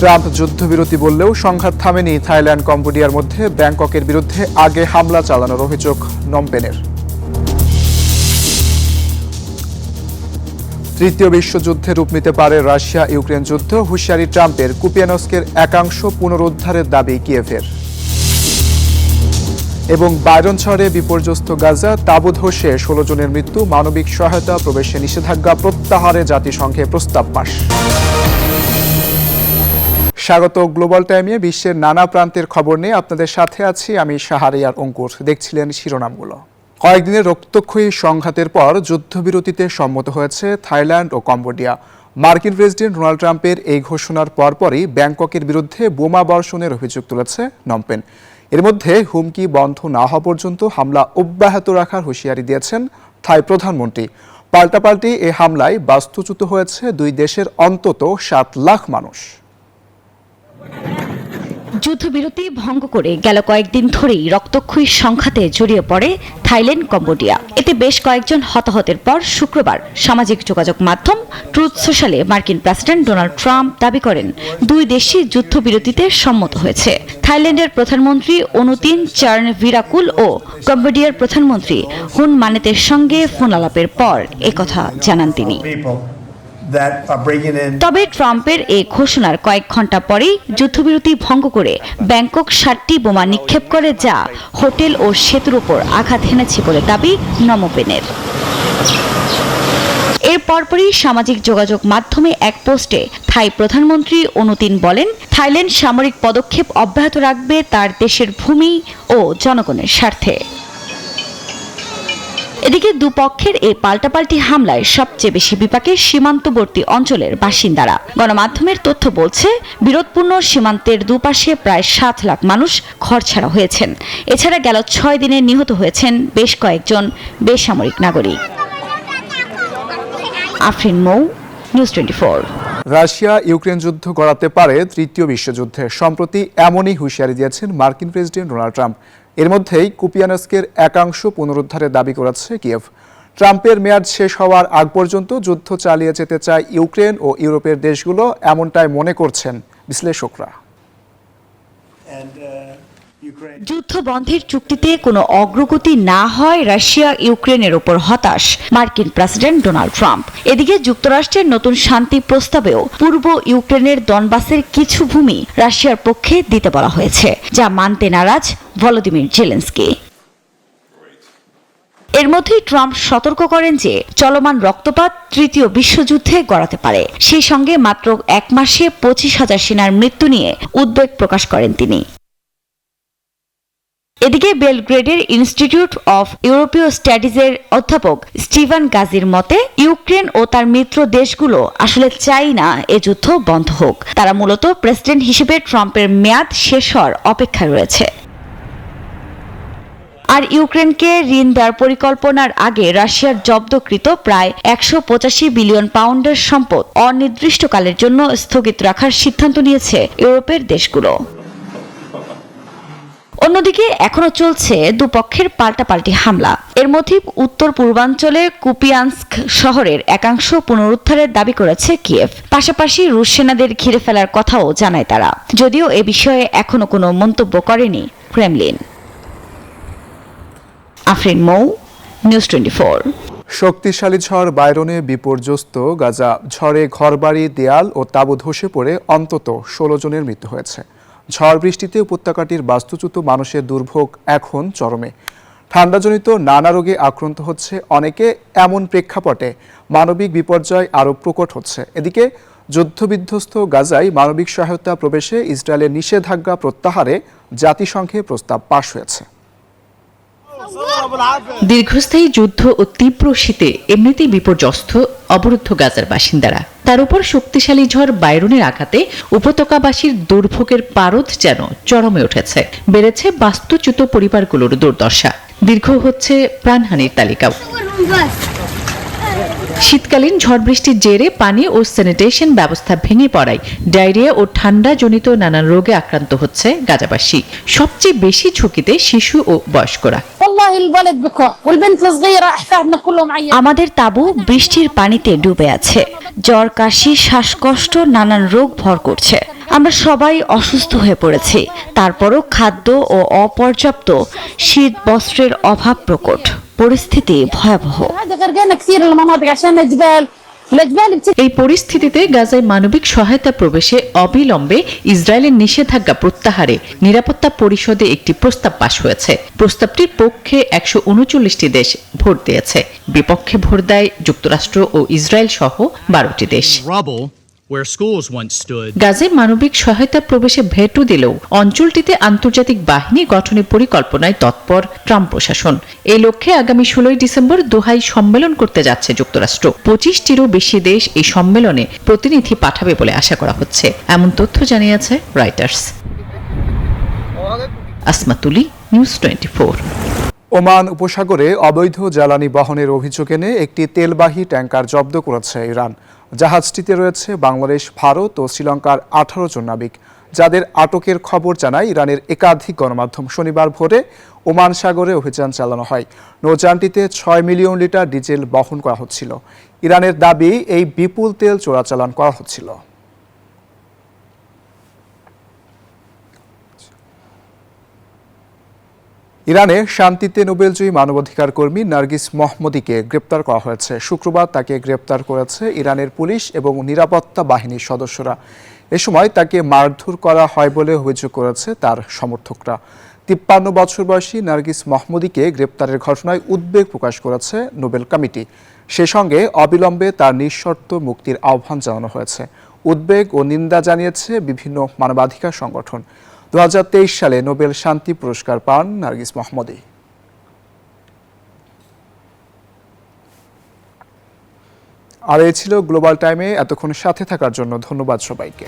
Trump যুদ্ধবিরতি বললেও সংঘাত থামেনি থাইল্যান্ড কম্বোডিয়ার মধ্যে। ব্যাংককের বিরুদ্ধে আগে হামলা চালানোর অভিযোগ নমপেনের। তৃতীয় বিশ্বযুদ্ধে রূপ নিতে পারে রাশিয়া ইউক্রেন যুদ্ধ, হুঁশিয়ারি ট্রাম্পের। কুপিয়ানস্কের একাংশ পুনরুদ্ধারের দাবি কিয়েভের। এবং বাইরন শহরে বিপর্যস্ত গাজা, তাঁবু ধসে 16 জনের মৃত্যু, মানবিক সহায়তা প্রবেশে নিষেধাজ্ঞা প্রত্যাহারে জাতিসংঘে প্রস্তাব পাস। স্বাগত গ্লোবাল টাইমে। বিশ্বের নানা প্রান্তের খবর নিয়ে আপনাদের সাথে আছি আমি শাহরিয়ার অঙ্কুর। দেখছিলেন শিরোনামগুলো। কয়েকদিনের রক্তক্ষয়ী সংঘাতের পর যুদ্ধবিরতিতে সম্মত হয়েছে থাইল্যান্ড ও কম্বোডিয়া। মার্কিন প্রেসিডেন্ট ডোনাল্ড ট্রাম্পের এই ঘোষণার পরপরই ব্যাংককের বিরুদ্ধে বোমা বর্ষণের অভিযোগ তুলেছে নমপেন। এর মধ্যে হুমকি বন্ধ না হওয়া পর্যন্ত হামলা অব্যাহত রাখার হুঁশিয়ারি দিয়েছেন থাই প্রধানমন্ত্রী। পাল্টাপাল্টি এ হামলায় বাস্তুচ্যুত হয়েছে দুই দেশের অন্তত 7 লাখ মানুষ। যুদ্ধবিরতি ভঙ্গ করে গেল কয়েকদিন ধরেই রক্তক্ষয়ী সংঘাতে জড়িয়ে পড়ে থাইল্যান্ড কম্বোডিয়া। এতে বেশ কয়েকজন হতাহতের পর শুক্রবার সামাজিক যোগাযোগ মাধ্যম ট্রুথ সোশ্যালে মার্কিন প্রেসিডেন্ট ডোনাল্ড ট্রাম্প দাবি করেন দুই দেশই যুদ্ধবিরতিতে সম্মত হয়েছে। থাইল্যান্ডের প্রধানমন্ত্রী অনুতিন চার্নভিরাকুল ও কম্বোডিয়ার প্রধানমন্ত্রী হুন মানেতের সঙ্গে ফোন আলাপের পর একথা জানান তিনি। তবে ট্রাম্পের এই ঘোষণার কয়েক ঘন্টা পরেই যুদ্ধবিরতি ভঙ্গ করে ব্যাংকক 7টি বোমা নিক্ষেপ করে, যা হোটেল ও সেতুর উপর আঘাত হেনেছে বলে দাবি নমপেনের। এর পরপরই সামাজিক যোগাযোগ মাধ্যমে এক পোস্টে থাই প্রধানমন্ত্রী অনুতিন বলেন, থাইল্যান্ড সামরিক পদক্ষেপ অব্যাহত রাখবে তার দেশের ভূমি ও জনগণের স্বার্থে। এদিকে দুপক্ষের এই পাল্টাপাল্টি হামলায় সবচেয়ে বেশি বিপাকে সীমান্তবর্তী অঞ্চলের বাসিন্দারা। গণমাধ্যমের তথ্য বলছে, বিরোধপূর্ণ সীমান্তের দুপাশে প্রায় 7 লাখ মানুষ ঘরছাড়া হয়েছেন। এছাড়া গেল 6 দিনে নিহত হয়েছেন বেশ কয়েকজন বেসামরিক নাগরিক। আফরিন মৌ, নিউজ 24। রাশিয়া ইউক্রেন যুদ্ধ গড়াতে পারে তৃতীয় বিশ্বযুদ্ধে। সম্প্রতি এমনই হুঁশিয়ারি দিয়েছেন মার্কিন প্রেসিডেন্ট ডোনাল্ড ট্রাম্প। এর মধ্যেই কুপিয়ানস্কের একাংশ পুনরুদ্ধারের দাবি করেছে কিয়েভ। ট্রাম্পের মেয়াদ শেষ হওয়ার আগ পর্যন্ত যুদ্ধ চালিয়ে যেতে চায় ইউক্রেন ও ইউরোপের দেশগুলো, এমনটাই মনে করছেন বিশ্লেষকরা। যুদ্ধ বন্ধের চুক্তিতে কোনো অগ্রগতি না হয় রাশিয়া ইউক্রেনের ওপর হতাশ মার্কিন প্রেসিডেন্ট ডোনাল্ড ট্রাম্প। এদিকে যুক্তরাষ্ট্রের নতুন শান্তি প্রস্তাবেও পূর্ব ইউক্রেনের দনবাসের কিছু ভূমি রাশিয়ার পক্ষে দিতে বলা হয়েছে, যা মানতে নারাজ ভলোদিমির জেলেনস্কি। এর মধ্যেই ট্রাম্প সতর্ক করেন যে চলমান রক্তপাত তৃতীয় বিশ্বযুদ্ধে গড়াতে পারে। সেই সঙ্গে মাত্র 1 মাসে 25,000 সেনার মৃত্যু নিয়ে উদ্বেগ প্রকাশ করেন তিনি। এদিকে বেলগ্রেডের ইনস্টিটিউট অফ ইউরোপীয় স্টাডিজের অধ্যাপক স্টিভান গাজির মতে, ইউক্রেন ও তার মিত্র দেশগুলো আসলে চাই না এ যুদ্ধ বন্ধ হোক। তারা মূলত প্রেসিডেন্ট হিসেবে ট্রাম্পের মেয়াদ শেষ হওয়ার অপেক্ষায় রয়েছে। আর ইউক্রেনকে ঋণ দেওয়ার পরিকল্পনার আগে রাশিয়ার জব্দকৃত প্রায় 185 বিলিয়ন পাউন্ডের সম্পদ অনির্দিষ্টকালের জন্য স্থগিত রাখার সিদ্ধান্ত নিয়েছে ইউরোপের দেশগুলো। অন্যদিকে এখনো চলছে দুপক্ষের পাল্টাপাল্টি হামলা। এর মধ্যে উত্তর পূর্বাঞ্চলে কুপিয়ানস্ক শহরের একাংশ পুনরুদ্ধারের দাবি করেছে কিয়েভ। পাশাপাশি রুশ সেনাদের ঘিরে ফেলার কথাও জানায় তারা, যদিও এ বিষয়ে এখনো কোনো মন্তব্য করেনি ক্রেমলিন। আফরিন মৌ, নিউজ 24। শক্তিশালী ঝড় বাইরনে বিপর্যস্ত গাজা। ঝড়ে ঘরবাড়ি, দেয়াল ও তাঁবু ধসে পড়ে অন্তত 16 জনের মৃত্যু হয়েছে। ঝড় বৃষ্টিতে উপত্যকাটির বাস্তুচ্যুত মানুষের দুর্ভোগ এখন চরমে। ঠান্ডাজনিত নানা রোগে আক্রান্ত হচ্ছে অনেকে। এমন প্রেক্ষাপটে মানবিক বিপর্যয় আরও প্রকট হচ্ছে। এদিকে যুদ্ধবিধ্বস্ত গাজায় মানবিক সহায়তা প্রবেশে ইসরায়েলের নিষেধাজ্ঞা প্রত্যাহারে জাতিসংঘে প্রস্তাব পাশ হয়েছে। দীর্ঘস্থায়ী যুদ্ধ ও তীব্র শীতে এমনিতেই বিপর্যস্ত অবরুদ্ধ গাজার বাসিন্দারা। তার উপর শক্তিশালী ঝড় বাইরনের আঘাতে উপত্যকাবাসীর দুর্ভোগের পারদ যেন চরমে উঠেছে। বেড়েছে বাস্তুচ্যুত পরিবারগুলোর দুর্দশা। দীর্ঘ হচ্ছে প্রাণহানির তালিকাও। শীতকালীন ঝড় বৃষ্টির জেরে পানি ও স্যানিটেশন ব্যবস্থা ভেঙে পড়ায় ডায়রিয়া ও ঠান্ডাজনিত নানান রোগে আক্রান্ত হচ্ছে গাজাবাসী। সবচেয়ে বেশি ঝুঁকিতে শিশু ও বয়স্করা। আমাদের তাঁবু বৃষ্টির পানিতে ডুবে আছে। জ্বর, কাশি, শ্বাসকষ্ট, নানান রোগ ভর করছে। আমরা সবাই অসুস্থ হয়ে পড়েছি, তারপরও খাদ্য ও অপর্যাপ্ত শীত বস্ত্রের অভাব প্রকট, পরিস্থিতি ভয়াবহ। এই পরিস্থিতিতে গাজায় মানবিক সহায়তা প্রবেশে অবিলম্বে ইসরায়েলের নিষেধাজ্ঞা প্রত্যাহারে নিরাপত্তা পরিষদে একটি প্রস্তাব পাশ হয়েছে। প্রস্তাবটির পক্ষে 139টি দেশ ভোট দিয়েছে, বিপক্ষে ভোট দেয় যুক্তরাষ্ট্র ও ইসরায়েল সহ 12টি দেশ। গাজায় মানবিক সহায়তা প্রবেশে ভেটো দিলেও অঞ্চলটিতে আন্তর্জাতিক বাহিনী গঠনের পরিকল্পনায় তৎপর ট্রাম্প প্রশাসন। এই লক্ষ্যে আগামী 16 ডিসেম্বর দোহায় সম্মেলন করতে যাচ্ছে যুক্তরাষ্ট্র। 25টিরও বেশি দেশ এই সম্মেলনে প্রতিনিধি পাঠাবে বলে আশা করা হচ্ছে, এমন তথ্য জানিয়েছে রয়টার্স। আসমা তুলি, নিউজ 24। ওমান উপসাগরে অবৈধ জ্বালানি বহনের অভিযোগ এনে একটি তেলবাহী ট্যাঙ্কার জব্দ করেছে ইরান। জাহাজটিতে রয়েছে বাংলাদেশ, ভারত ও শ্রীলঙ্কার 18 জন নাবিক, যাদের আটকের খবর জানায় ইরানের একাধিক গণমাধ্যম। শনিবার ভোরে ওমান সাগরে অভিযান চালানো হয়। নৌযানটিতে 6 মিলিয়ন লিটার ডিজেল বহন করা হচ্ছিল। ইরানের দাবি, এই বিপুল তেল চোরাচালান করা হচ্ছিল। ইরানে শান্তিতে নোবেলজয়ী মানবাধিকার কর্মী নার্গিস মহম্মদীকে গ্রেপ্তার করা হয়েছে। শুক্রবার তাকে গ্রেপ্তার করেছে ইরানের পুলিশ এবং নিরাপত্তা বাহিনীর সদস্যরা। এ সময় তাকে মারধর করা হয় বলে অভিযোগ করেছে তার সমর্থকরা। 53 বছর বয়সী নার্গিস মহম্মদীকে গ্রেপ্তারের ঘটনায় উদ্বেগ প্রকাশ করেছে নোবেল কমিটি। সে সঙ্গে অবিলম্বে তার নিঃশর্ত মুক্তির আহ্বান জানানো হয়েছে। উদ্বেগ ও নিন্দা জানিয়েছে বিভিন্ন মানবাধিকার সংগঠন। 2023 সালে নোবেল শান্তি পুরস্কার পান নার্গিস মহম্মদী। আর এই ছিল গ্লোবাল টাইমে। এতক্ষণ সাথে থাকার জন্য ধন্যবাদ সবাইকে।